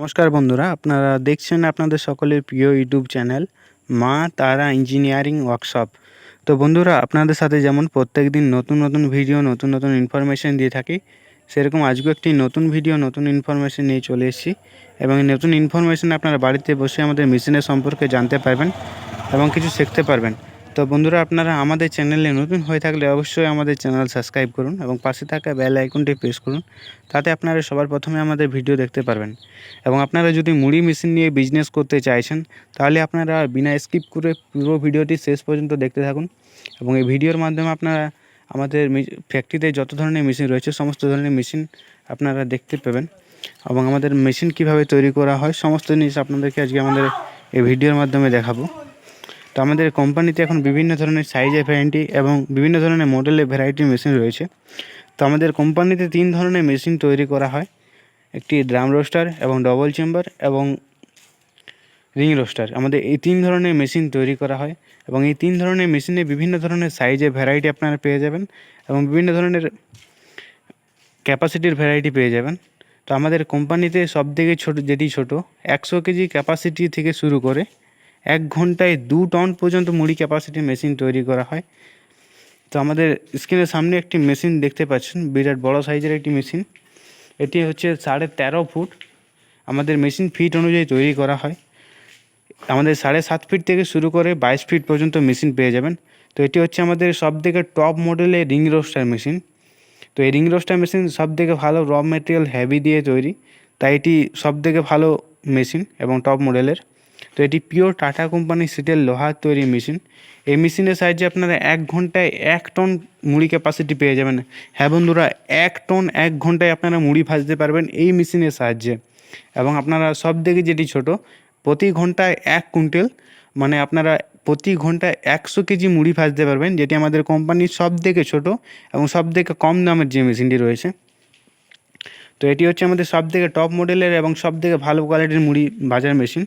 নমস্কার বন্ধুরা, আপনারা দেখছেন আপনাদের সকলের প্রিয় ইউটিউব চ্যানেল মা তারা ইঞ্জিনিয়ারিং ওয়ার্কশপ। তো বন্ধুরা, আপনাদের সাথে যেমন প্রত্যেক দিন নতুন নতুন ভিডিও, নতুন নতুন ইনফরমেশন দিয়ে থাকি, সেরকম আজকেও একটি নতুন ভিডিও, নতুন ইনফরমেশন নিয়ে চলে এসেছি। এবং এই নতুন ইনফরমেশন আপনারা বাড়িতে বসে আমাদের মেশিনের সম্পর্কে জানতে পারবেন এবং কিছু শিখতে পারবেন। তো বন্ধুরা, আপনারা আমাদের চ্যানেলে নতুন হয়ে থাকলে অবশ্যই আমাদের চ্যানেল সাবস্ক্রাইব করুন এবং পাশে থাকা বেল আইকনটি প্রেস করুন, তাতে আপনারা সবার প্রথমে আমাদের ভিডিও দেখতে পারবেন। এবং আপনারা যদি মুড়ি মেশিন নিয়ে বিজনেস করতে চাইছেন, তাহলে আপনারা বিনা স্কিপ করে পুরো ভিডিওটি শেষ পর্যন্ত দেখতে থাকুন। এবং এই ভিডিওর মাধ্যমে আপনারা আমাদের ফ্যাক্টরিতে যত ধরনের মেশিন রয়েছে সমস্ত ধরনের মেশিন আপনারা দেখতে পাবেন এবং আমাদের মেশিন কিভাবে তৈরি করা হয় সমস্ত জিনিস আপনাদেরকে আজকে আমাদের এই ভিডিওর মাধ্যমে দেখাবো। তো আমাদের কোম্পানিতে এখন বিভিন্ন ধরনের সাইজের ভ্যারাইটি এবং বিভিন্ন ধরনের মডেলের ভ্যারাইটি মেশিন রয়েছে। তো আমাদের কোম্পানিতে 3 ধরনের মেশিন তৈরি করা হয়, একটি ড্রাম রোস্টার এবং ডবল চেম্বার এবং রিং রোস্টার। আমাদের এই 3 ধরনের মেশিন তৈরি করা হয় এবং এই 3 ধরনের মেশিনে বিভিন্ন ধরনের সাইজের ভ্যারাইটি আপনারা পেয়ে যাবেন এবং বিভিন্ন ধরনের ক্যাপাসিটির ভ্যারাইটি পেয়ে যাবেন। তো আমাদের কোম্পানিতে সবথেকে ছোটো, যেটি ছোটো 100 কেজি ক্যাপাসিটি থেকে শুরু করে 1 ঘন্টায় 2 টন পর্যন্ত মুড়ি ক্যাপাসিটির মেশিন তৈরি করা হয়। তো আমাদের স্ক্রিনের সামনে একটি মেশিন দেখতে পাচ্ছেন, বিরাট বড় সাইজের একটি মেশিন। এটি হচ্ছে 13.5 ফুট। আমাদের মেশিন ফিট অনুযায়ী তৈরি করা হয়। আমাদের 7.5 ফিট থেকে শুরু করে 22 ফিট পর্যন্ত মেশিন পেয়ে যাবেন। তো এটি হচ্ছে আমাদের সবথেকে টপ মডেলের রিং রোস্টার মেশিন। তো এই রিং রোস্টার মেশিন সবথেকে ভালো র মেটেরিয়াল হেভি দিয়ে তৈরি, তাই এটি সবথেকে ভালো মেশিন এবং টপ মডেলের। তো এটি পিওর টাটা কোম্পানির সিটের লোহার তৈরি মেশিন। এই মেশিনের সাহায্যে আপনারা 1 ঘন্টায় 1 টন মুড়ি ক্যাপাসিটি পেয়ে যাবেন। হ্যাঁ বন্ধুরা, 1 টন 1 ঘন্টায় আপনারা মুড়ি ভাজতে পারবেন এই মেশিনের সাহায্যে। এবং আপনারা সবথেকে যেটি ছোট, প্রতি ঘন্টায় 1 কুইন্টাল, মানে আপনারা প্রতি ঘন্টায় 100 কেজি মুড়ি ভাজতে পারবেন, যেটি আমাদের কোম্পানির সবথেকে ছোটো এবং সবথেকে কম দামের যে মেশিনটি রয়েছে। তো এটি হচ্ছে আমাদের সবথেকে টপ মডেলের এবং সবথেকে ভালো কোয়ালিটির মুড়ি ভাজার মেশিন।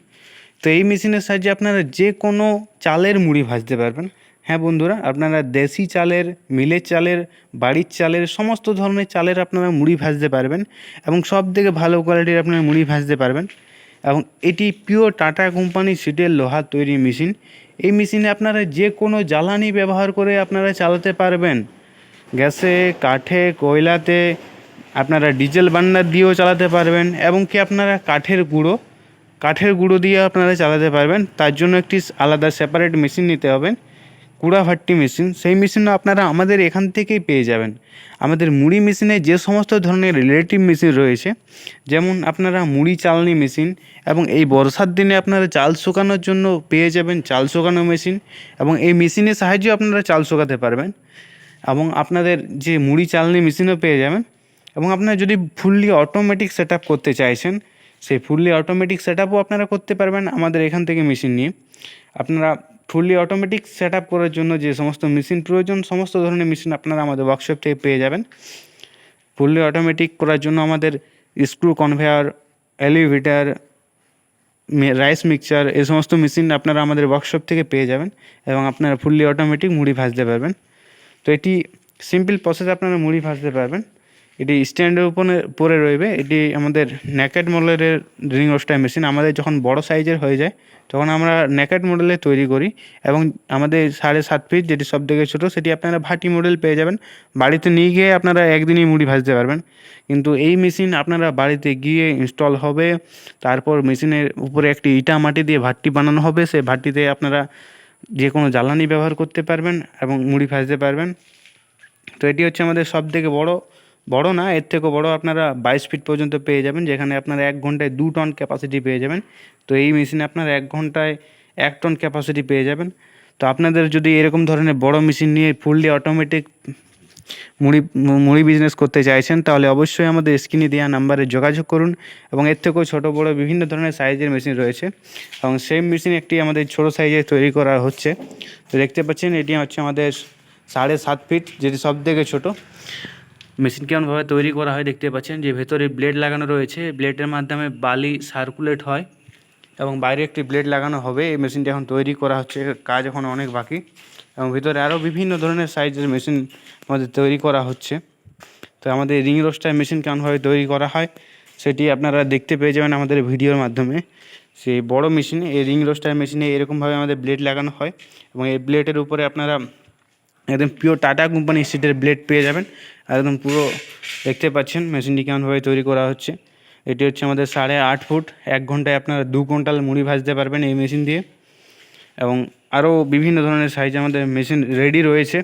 তো এই মেশিনের সাহায্যে আপনারা যে কোনো চালের মুড়ি ভাজতে পারবেন। হ্যাঁ বন্ধুরা, আপনারা দেশি চালের, মিলের চালের, বাড়ির চালের, সমস্ত ধরনের চালের আপনারা মুড়ি ভাজতে পারবেন এবং সবথেকে ভালো কোয়ালিটির আপনারা মুড়ি ভাজতে পারবেন। এবং এটি পিওর টাটা কোম্পানির সিটের লোহার তৈরি মেশিন। এই মেশিনে আপনারা যে কোনো জ্বালানি ব্যবহার করে আপনারা চালাতে পারবেন। গ্যাসে, কাঠে, কয়লাতে, আপনারা ডিজেল বার্নার দিয়েও চালাতে পারবেন এবং কি আপনারা কাঠের গুঁড়ো দিয়ে আপনারা চালাতে পারবেন। তার জন্য একটি আলাদা সেপারেট মেশিন নিতে হবে, কুড়া ভাট্টি মেশিন। সেই মেশিনও আপনারা আমাদের এখান থেকেই পেয়ে যাবেন। আমাদের মুড়ি মেশিনে যে সমস্ত ধরনের রিলেটিভ মেশিন রয়েছে, যেমন আপনারা মুড়ি চালনি মেশিন, এবং এই বর্ষার দিনে আপনারা চাল শুকানোর জন্য পেয়ে যাবেন চাল শুকানো মেশিন, এবং এই মেশিনের সাহায্যে আপনারা চাল শুকাতে পারবেন। এবং আপনাদের যে মুড়ি চালনি মেশিনও পেয়ে যাবেন। এবং আপনারা যদি ফুললি অটোমেটিক সেট আপ করতে চাইছেন, সেই ফুললি অটোমেটিক সেট আপও আপনারা করতে পারবেন আমাদের এখান থেকে মেশিন নিয়ে। আপনারা ফুললি অটোমেটিক সেট আপ করার জন্য যে সমস্ত মেশিন প্রয়োজন, সমস্ত ধরনের মেশিন আপনারা আমাদের ওয়ার্কশপ থেকে পেয়ে যাবেন। ফুললি অটোমেটিক করার জন্য আমাদের screw conveyor, elevator, rice mixture, এই সমস্ত মেশিন আপনারা আমাদের ওয়ার্কশপ থেকে পেয়ে যাবেন এবং আপনারা ফুললি অটোমেটিক মুড়ি ভাজতে পারবেন। তো এটি সিম্পল প্রসেস, আপনারা মুড়ি ভাজতে পারবেন। এটি স্ট্যান্ডের উপরে রইবে। এটি আমাদের নেকেড মডেলের রিং রোস্টার মেশিন। আমাদের যখন বড় সাইজের হয়ে যায় তখন আমরা নেকেড মডেলে তৈরি করি এবং আমাদের 7.5 ফিট যেটি সবথেকে ছোটো, সেটি আপনারা ভাটি মডেল পেয়ে যাবেন। বাড়িতে নিয়ে গিয়ে আপনারা একদিনই মুড়ি ভাজতে পারবেন। কিন্তু এই মেশিন আপনারা বাড়িতে গিয়ে ইনস্টল হবে, তারপর মেশিনের উপরে একটি ইটা মাটি দিয়ে ভাট্টি বানানো হবে। সেই ভাট্টিতে আপনারা যে কোনো জ্বালানি ব্যবহার করতে পারবেন এবং মুড়ি ভাজতে পারবেন। তো এটি হচ্ছে আমাদের সবথেকে বড় না, এর থেকেও বড় আপনারা 22 ফিট পর্যন্ত পেয়ে যাবেন, যেখানে আপনারা 1 ঘন্টায় 2 টন ক্যাপাসিটি পেয়ে যাবেন। তো এই মেশিনে আপনারা 1 ঘন্টায় 1 টন ক্যাপাসিটি পেয়ে যাবেন। তো আপনাদের যদি এরকম ধরনের বড় মেশিন নিয়ে ফুললি অটোমেটিক মুড়ি বিজনেস করতে চাইছেন, তাহলে অবশ্যই আমাদের স্ক্রিনে দেওয়া নাম্বারে যোগাযোগ করুন। এবং এর থেকেও ছোটো বড় বিভিন্ন ধরনের সাইজের মেশিন রয়েছে এবং সেই মেশিন একটি আমাদের ছোটো সাইজে তৈরি করা হচ্ছে। তো দেখতে পাচ্ছেন, এটি হচ্ছে আমাদের 7.5 ফিট, যেটি সবথেকে ছোটো। মেশিন কেমনভাবে তৈরি করা হয় দেখতে পাচ্ছেন, যে ভেতরে ব্লেড লাগানো রয়েছে, ব্লেডের মাধ্যমে বালি সার্কুলেট হয় এবং বাইরে একটি ব্লেড লাগানো হবে। এই মেশিনটি এখন তৈরি করা হচ্ছে, কাজ এখন অনেক বাকি। এবং ভিতরে আরও বিভিন্ন ধরনের সাইজের মেশিন আমাদের তৈরি করা হচ্ছে। তো আমাদের রিং রোস্টার মেশিন কেমনভাবে তৈরি করা হয় সেটি আপনারা দেখতে পেয়ে যাবেন আমাদের ভিডিওর মাধ্যমে। সেই বড় মেশিনে, এই রিং রোস্টার মেশিনে এরকমভাবে আমাদের ব্লেড লাগানো হয় এবং এই ব্লেডের উপরে আপনারা একদম পিওর টাটা কোম্পানির স্টিলের ব্লেড পেয়ে যাবেন। একদম পুরো দেখতে পাচ্ছেন মেশিনটি কেমনভাবে তৈরি করা হচ্ছে। এটি হচ্ছে আমাদের 8.5 ফুট, 1 ঘন্টায় আপনারা 2 কুইন্টাল মুড়ি ভাজতে পারবেন এই মেশিন দিয়ে। এবং আরও বিভিন্ন ধরনের সাইজে আমাদের মেশিন রেডি রয়েছে।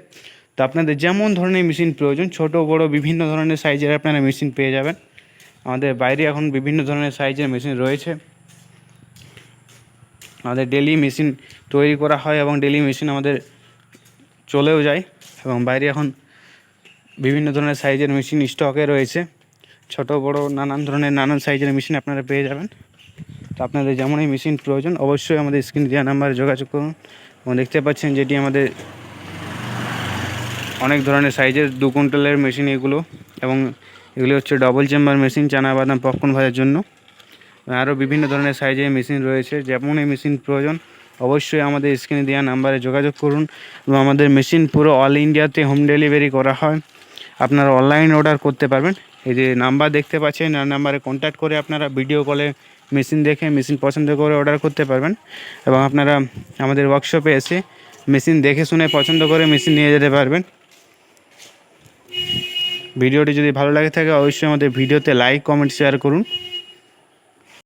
তো আপনাদের যেমন ধরনের মেশিন প্রয়োজন, ছোট বড় বিভিন্ন ধরনের সাইজের আপনারা মেশিন পেয়ে যাবেন। আমাদের বাইরে এখন বিভিন্ন ধরনের সাইজের মেশিন রয়েছে। আমাদের ডেলি মেশিন তৈরি করা হয় এবং ডেলি মেশিন আমাদের চলেও যায় এবং বাইরে এখন বিভিন্ন ধরনের সাইজের মেশিন স্টকে রয়েছে। ছোট বড় নানান সাইজের মেশিন আপনারা পেয়ে যাবেন। তো আপনাদের যেমনই মেশিন প্রয়োজন অবশ্যই আমাদের স্ক্রিনে দেওয়া নাম্বারে যোগাযোগ করুন। এবং দেখতে পাচ্ছেন যেটি আমাদের অনেক ধরনের সাইজের 2 কুইন্টালের মেশিন এগুলো, এবং এগুলি হচ্ছে ডবল চেম্বার মেশিন চানা বাদাম পপকর্ন ভাজার জন্য। আরও বিভিন্ন ধরনের সাইজের মেশিন রয়েছে, যেমনই মেশিন প্রয়োজন অবশ্যই আমাদের স্ক্রিনে দেওয়া নাম্বারে যোগাযোগ করুন। এবং আমাদের মেশিন পুরো অল ইন্ডিয়াতে হোম ডেলিভারি করা হয়। আপনারা অনলাইন অর্ডার করতে পারবেন। এই যে নাম্বার দেখতে পাচ্ছেন, এই নাম্বারে কন্ট্যাক্ট করে আপনারা ভিডিও কলে মেশিন দেখে মেশিন পছন্দ করে অর্ডার করতে পারবেন। এবং আপনারা আমাদের ওয়ার্কশপে এসে মেশিন দেখে শুনে পছন্দ করে মেশিন নিয়ে যেতে পারবেন। ভিডিওটি যদি ভালো লাগে থাকে অবশ্যই আমাদের ভিডিওতে লাইক, কমেন্ট, শেয়ার করুন।